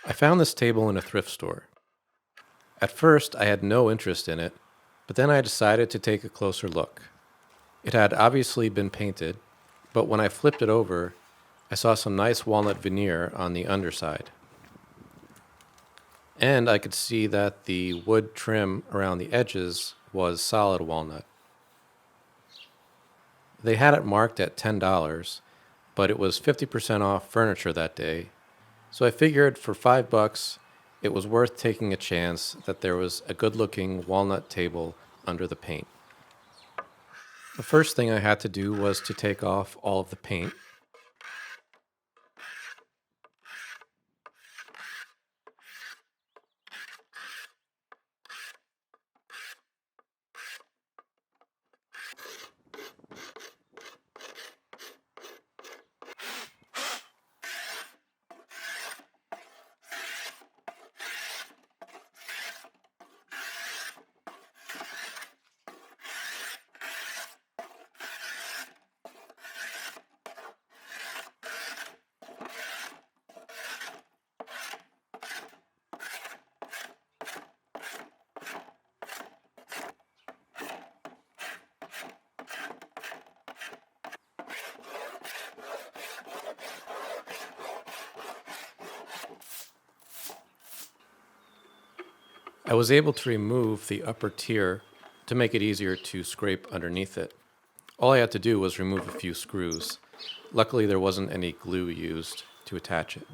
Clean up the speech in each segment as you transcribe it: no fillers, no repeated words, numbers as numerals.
I found this table in a thrift store. At first, I had no interest in it, but then I decided to take a closer look. It had obviously been painted, but when I flipped it over, I saw some nice walnut veneer on the underside. And I could see that the wood trim around the edges was solid walnut. They had it marked at $10, but it was 50% off furniture that day, so I figured for $5 it was worth taking a chance that there was a good-looking walnut table under the paint. The first thing I had to do was to take off all of the paint. I was able to remove the upper tier to make it easier to scrape underneath it. All I had to do was remove a few screws. Luckily, there wasn't any glue used to attach it.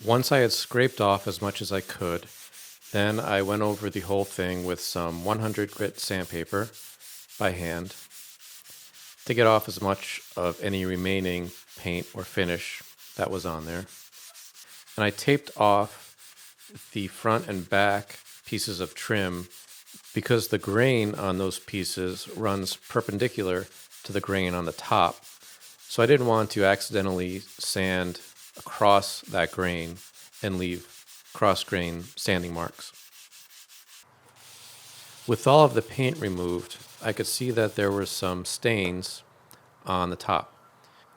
Once I had scraped off as much as I could, then I went over the whole thing with some 100 grit sandpaper by hand to get off as much of any remaining paint or finish that was on there. And I taped off the front and back pieces of trim because the grain on those pieces runs perpendicular to the grain on the top. So I didn't want to accidentally sand across that grain and leave cross-grain sanding marks. With all of the paint removed, I could see that there were some stains on the top.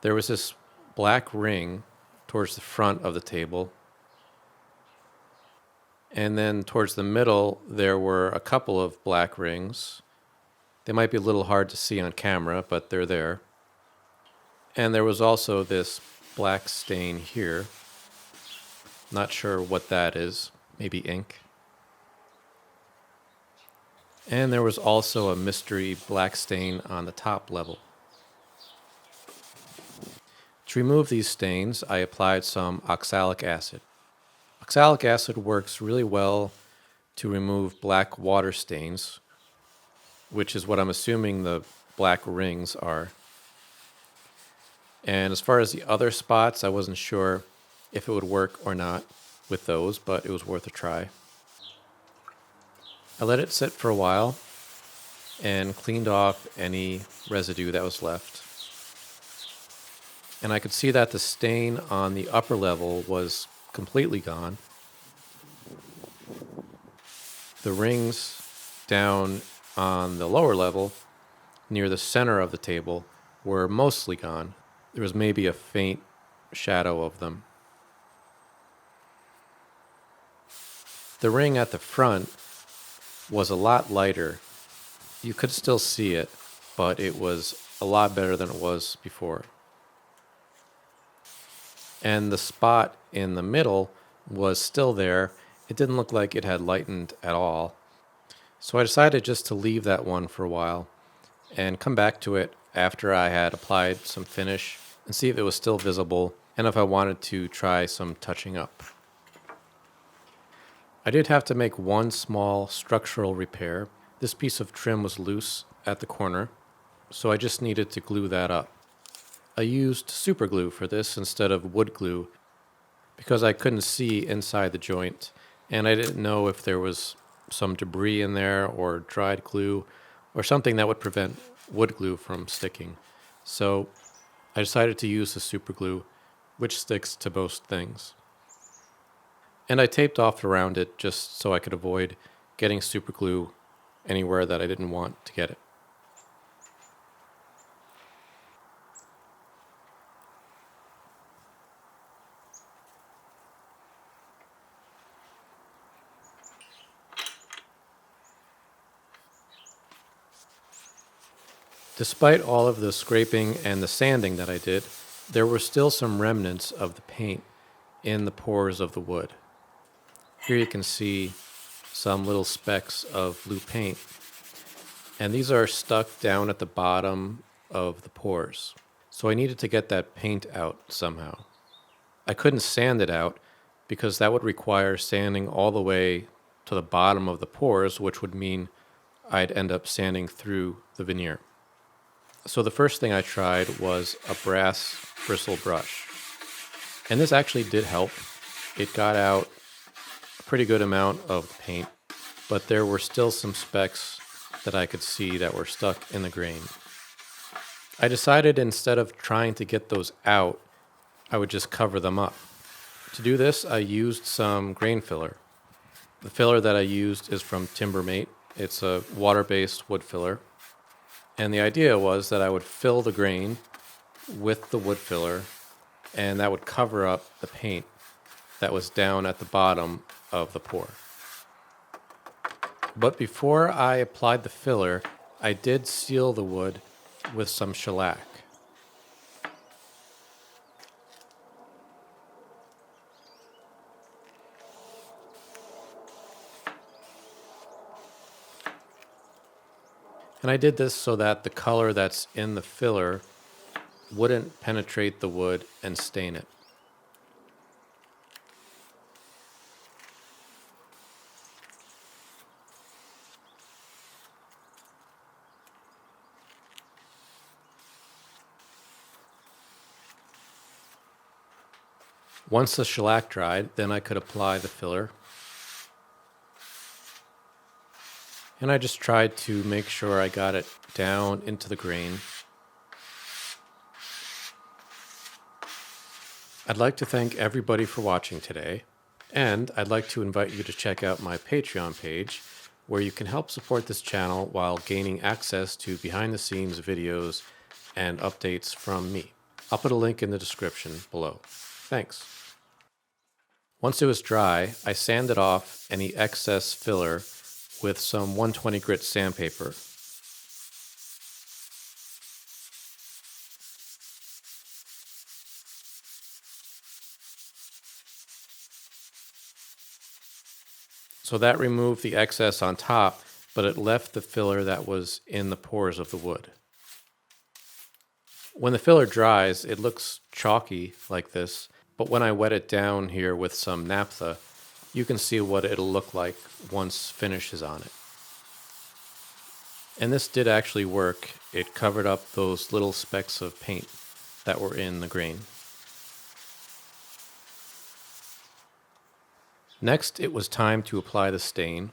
There was this black ring towards the front of the table, and then towards the middle there were a couple of black rings. They might be a little hard to see on camera, but they're there. And there was also this black stain here. Not sure what that is, maybe ink. And there was also a mystery black stain on the top level. To remove these stains, I applied some oxalic acid. Oxalic acid works really well to remove black water stains, which is what I'm assuming the black rings are. And as far as the other spots, I wasn't sure if it would work or not with those, but it was worth a try. I let it sit for a while and cleaned off any residue that was left. And I could see that the stain on the upper level was completely gone. The rings down on the lower level, near the center of the table, were mostly gone. There was maybe a faint shadow of them. The ring at the front was a lot lighter. You could still see it, but it was a lot better than it was before. And the spot in the middle was still there. It didn't look like it had lightened at all. So I decided just to leave that one for a while and come back to it after I had applied some finish and see if it was still visible and if I wanted to try some touching up. I did have to make one small structural repair. This piece of trim was loose at the corner, so I just needed to glue that up. I used super glue for this instead of wood glue because I couldn't see inside the joint, and I didn't know if there was some debris in there or dried glue or something that would prevent wood glue from sticking. So I decided to use the super glue, which sticks to most things. And I taped off around it just so I could avoid getting super glue anywhere that I didn't want to get it. Despite all of the scraping and the sanding that I did, there were still some remnants of the paint in the pores of the wood. Here you can see some little specks of blue paint, and these are stuck down at the bottom of the pores. So I needed to get that paint out somehow. I couldn't sand it out because that would require sanding all the way to the bottom of the pores, which would mean I'd end up sanding through the veneer. So the first thing I tried was a brass bristle brush. And this actually did help. It got out a pretty good amount of paint, but there were still some specks that I could see that were stuck in the grain. I decided instead of trying to get those out, I would just cover them up. To do this, I used some grain filler. The filler that I used is from Timbermate. It's a water-based wood filler. And the idea was that I would fill the grain with the wood filler, and that would cover up the paint that was down at the bottom of the pour. But before I applied the filler, I did seal the wood with some shellac. And I did this so that the color that's in the filler wouldn't penetrate the wood and stain it. Once the shellac dried, then I could apply the filler. And I just tried to make sure I got it down into the grain. I'd like to thank everybody for watching today, and I'd like to invite you to check out my Patreon page, where you can help support this channel while gaining access to behind-the-scenes videos and updates from me. I'll put a link in the description below. Thanks. Once it was dry, I sanded off any excess filler with some 120 grit sandpaper. So that removed the excess on top, but it left the filler that was in the pores of the wood. When the filler dries, it looks chalky like this, but when I wet it down here with some naphtha, you can see what it'll look like once finish is on it. And this did actually work. It covered up those little specks of paint that were in the grain. Next, it was time to apply the stain.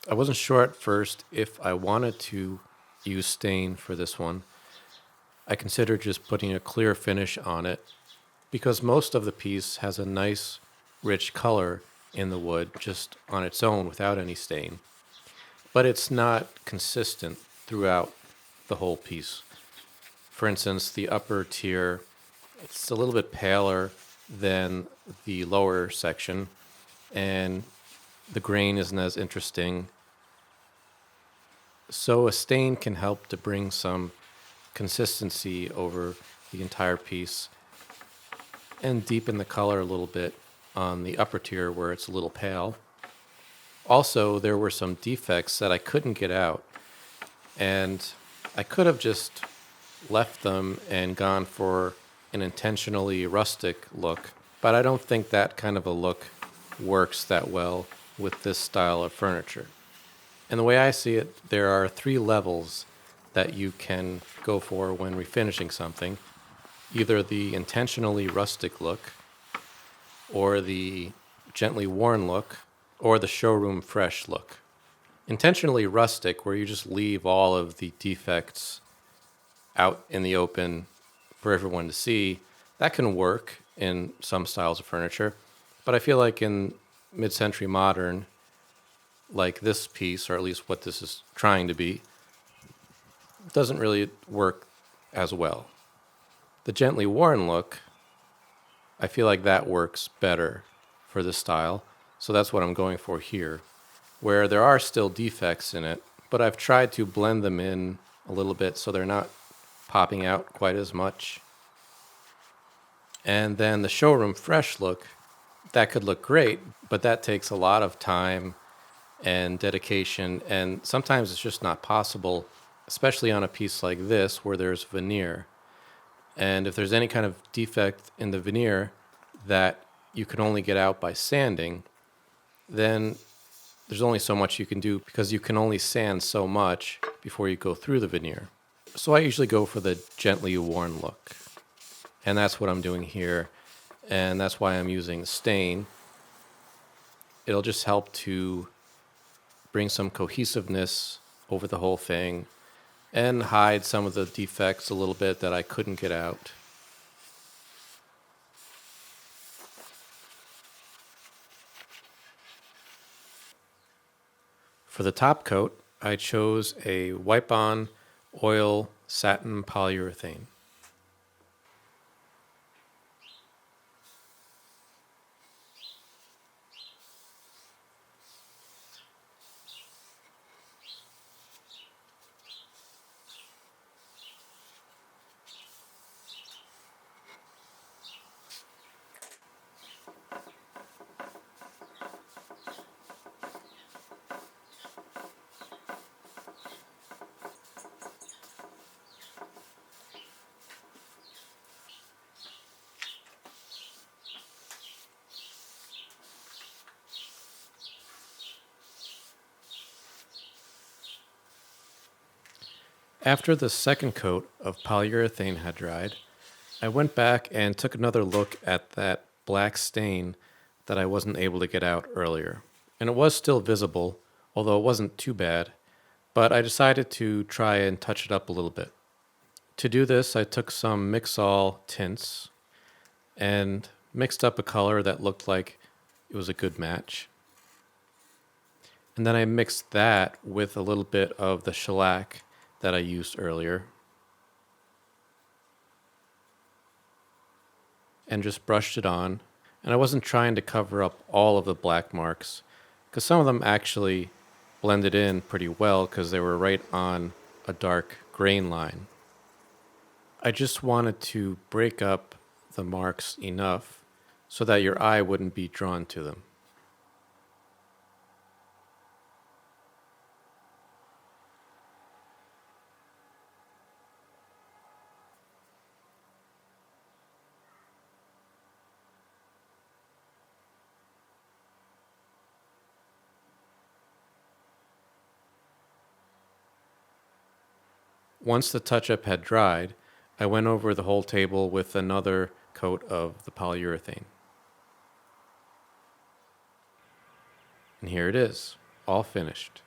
I wasn't sure at first if I wanted to use stain for this one. I considered just putting a clear finish on it because most of the piece has a nice, rich color in the wood just on its own without any stain. But it's not consistent throughout the whole piece. For instance, the upper tier, it's a little bit paler than the lower section, and the grain isn't as interesting. So a stain can help to bring some consistency over the entire piece and deepen the color a little bit on the upper tier where it's a little pale. Also, there were some defects that I couldn't get out, and I could have just left them and gone for an intentionally rustic look, but I don't think that kind of a look works that well with this style of furniture. And the way I see it, there are 3 levels that you can go for when refinishing something: either the intentionally rustic look, or the gently worn look, or the showroom fresh look. Intentionally rustic, where you just leave all of the defects out in the open for everyone to see, that can work in some styles of furniture. But I feel like in mid century modern, like this piece, or at least what this is trying to be, doesn't really work as well. The gently worn look, I feel like that works better for this style. So that's what I'm going for here, where there are still defects in it, but I've tried to blend them in a little bit so they're not popping out quite as much. And then the showroom fresh look, that could look great, but that takes a lot of time and dedication, and sometimes it's just not possible, especially on a piece like this where there's veneer. And if there's any kind of defect in the veneer that you can only get out by sanding, then there's only so much you can do, because you can only sand so much before you go through the veneer. So I usually go for the gently worn look. And that's what I'm doing here. And that's why I'm using stain. It'll just help to bring some cohesiveness over the whole thing and hide some of the defects a little bit that I couldn't get out. For the top coat, I chose a wipe-on oil satin polyurethane. After the second coat of polyurethane had dried, I went back and took another look at that black stain that I wasn't able to get out earlier. And it was still visible, although it wasn't too bad, but I decided to try and touch it up a little bit. To do this, I took some Mix-All tints and mixed up a color that looked like it was a good match. And then I mixed that with a little bit of the shellac that I used earlier, and just brushed it on. And I wasn't trying to cover up all of the black marks, because some of them actually blended in pretty well because they were right on a dark grain line. I just wanted to break up the marks enough so that your eye wouldn't be drawn to them. Once the touch-up had dried, I went over the whole table with another coat of the polyurethane. And here it is, all finished.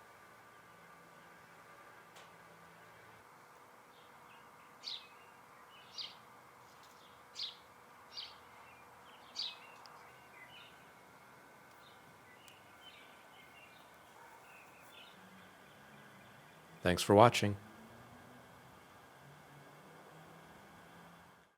Thanks for watching.